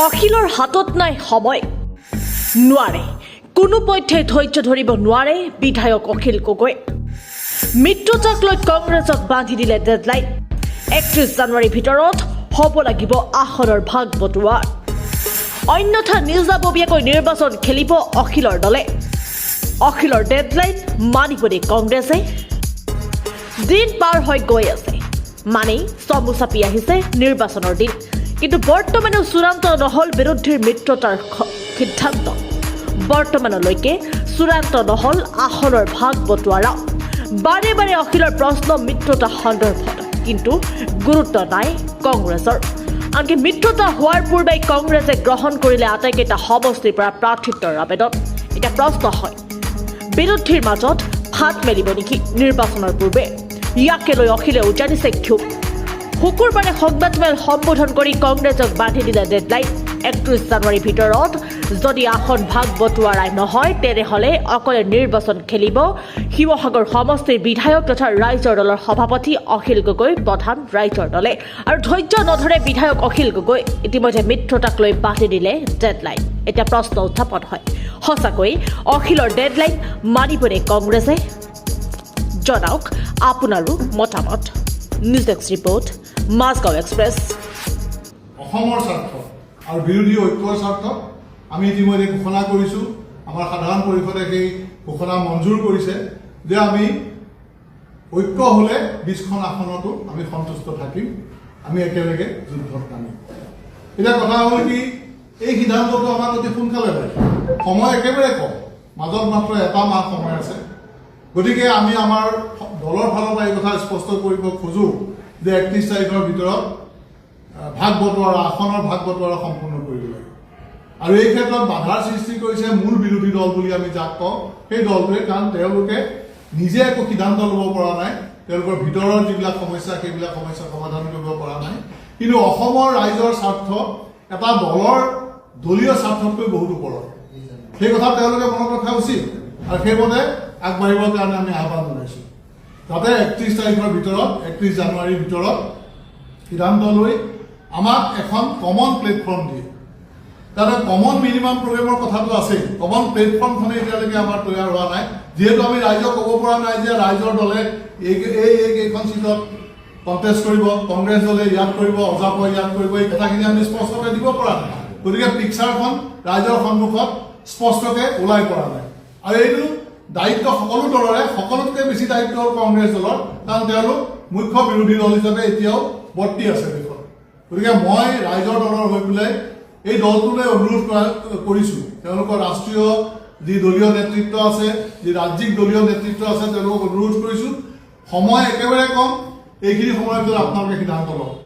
অখিলৰ হাতত নাই সময় নোৱাৰে কোনো পথে ধৈৰ্য ধৰিব নোৱাৰে বিধায়ক অখিল গগৈ মিত্ৰতাক লৈ কংগ্ৰেছক বান্ধি দিলে ডেডলাইন 31 জানুৱাৰীৰ ভিতৰত হ'ব লাগিব আসনৰ ভাগ বটোৱাৰ অন্যথা নিজাববীয়াকৈ নিৰ্বাচন খেলিব অখিলৰ দলে অখিলৰ ডেডলাইন মানিবনে কংগ্ৰেছে দিন পাৰ হৈ গৈ আছে মানে চমু চাপি আহিছে নিৰ্বাচনৰ দিন কিন্তু বৰ্তমানেও চূড়ান্ত নহল বিৰোধীৰ মিত্ৰতাৰ সিদ্ধান্ত বৰ্তমানলৈকে চূড়ান্ত নহল আসনৰ ভাগ বটোৱাৰা বাৰে বাৰে অখিলৰ প্ৰশ্ন মিত্ৰতা সন্দৰ্ভত কিন্তু গুৰুত্ব নাই কংগ্ৰেছৰ আনকি মিত্ৰতা হোৱাৰ পূৰ্বে কংগ্ৰেছে গ্ৰহণ কৰিলে আটাইকেইটা সমষ্টিৰ পৰা প্ৰাৰ্থিত্বৰ আবেদন এটা প্ৰশ্ন হয় বিৰোধীৰ মাজত হাত মেলিব নেকি নিৰ্বাচনৰ পূৰ্বে ইয়াকে লৈ অখিলে উজানিছে ক্ষোভ শুকুৰবাৰে সংবাদমেল সম্বোধন কৰি কংগ্ৰেছক বান্ধি দিলে ডেডলাইন 31 জানুৱাৰীৰ ভিতৰত যদি আসন ভাগ বটোৱাৰাই নহয় তেনেহ'লে অকলে নিৰ্বাচন খেলিব শিৱসাগৰ সমষ্টিৰ বিধায়ক তথা ৰাইজৰ দলৰ সভাপতি অখিল গগৈ প্ৰধান ৰাইজৰ দলে আৰু ধৈৰ্য নধৰে বিধায়ক অখিল গগৈ ইতিমধ্যে মিত্ৰতাক লৈ বান্ধি দিলে ডেডলাইন এতিয়া প্ৰশ্ন উত্থাপন হয় সঁচাকৈ অখিলৰ ডেডলাইন মানিবনে কংগ্ৰেছে জনাওক আপোনাৰো মতামত news desk report Majgaon express অসমৰ স্বাৰ্থ আৰু বিৰোধী ঐক্যৰ স্বাৰ্থ আমি ইতিমধ্যে ঘোষণা কৰিছোঁ আমাৰ সাধাৰণ পৰিষদে সেই ঘোষণা মঞ্জুৰ কৰিছে যে আমি ঐক্য হ'লে 20খন আসনতো আমি সন্তুষ্ট থাকিম আমি একেলগে যুদ্ধত নামিম এতিয়া কথা হ'ল কি এই সিদ্ধান্তটো আমাৰ অতি সোনকালে হয় সময় একেবাৰে কম মাজত মাত্ৰ এটা মাহ সময় আছে গতিকে আমি আমাৰ দলৰ ফালৰ পৰা এই কথা স্পষ্ট কৰিব খোজোঁ যে 31 তাৰিখৰ ভিতৰত ভাগ বটোৱাৰা আসনৰ ভাগ বটোৱাৰা সম্পূৰ্ণ কৰিব লাগে আৰু এই ক্ষেত্ৰত বাধাৰ সৃষ্টি কৰিছে মূল বিৰোধী দল বুলি আমি যাক কওঁ সেই দলটোৱে কাৰণ তেওঁলোকে নিজে একো সিদ্ধান্ত ল'ব পৰা নাই তেওঁলোকৰ ভিতৰৰ যিবিলাক সমস্যা সেইবিলাক সমস্যা সমাধান কৰিব পৰা নাই কিন্তু অসমৰ ৰাইজৰ স্বাৰ্থ এটা দলৰ দলীয় স্বাৰ্থতকৈ বহুত ওপৰত সেই কথা তেওঁলোকে মনত ৰখা উচিত আৰু সেইমতে আগবাঢ়িবৰ কাৰণে আমি আহ্বান জনাইছোঁ যাতে 31 তাৰিখৰ ভিতৰত 31 জানুৱাৰীৰ ভিতৰত সিদ্ধান্ত লৈ আমাক এখন কমন প্লেটফৰ্ম দিয়ে তাতে কমন মিনিমাম প্ৰগ্ৰেমৰ কথাটো আছে কমন প্লেটফৰ্মখনে এতিয়ালৈকে আমাৰ তৈয়াৰ হোৱা নাই যিহেতু আমি ৰাইজক ক'ব পৰা নাই যে ৰাইজৰ দলে এইকেইখন চিটত কণ্টেষ্ট কৰিব কংগ্ৰেছ দলে ইয়াত কৰিব অজাপই ইয়াত কৰিব এই কথাখিনি আমি স্পষ্টকৈ দিব পৰা নাই গতিকে পিকচাৰখন ৰাইজৰ সন্মুখত স্পষ্টকৈ ওলাই পৰা নাই আৰু এইটো দায়িত্ব সকলো দলৰে সকলোতকৈ বেছি দায়িত্ব হ'ল কংগ্ৰেছ দলৰ কাৰণ তেওঁলোক মুখ্য বিৰোধী দল হিচাপে এতিয়াও বৰ্তি আছে দেশত গতিকে মই ৰাইজৰ দলৰ হৈ পেলাই এই দলটোলৈ অনুৰোধ কৰিছোঁ তেওঁলোকৰ ৰাষ্ট্ৰীয় যি দলীয় নেতৃত্ব আছে যি ৰাজ্যিক দলীয় নেতৃত্ব আছে তেওঁলোকক অনুৰোধ কৰিছোঁ সময় একেবাৰে কম এইখিনি সময়ৰ ভিতৰত আপোনালোকে সিদ্ধান্ত লওক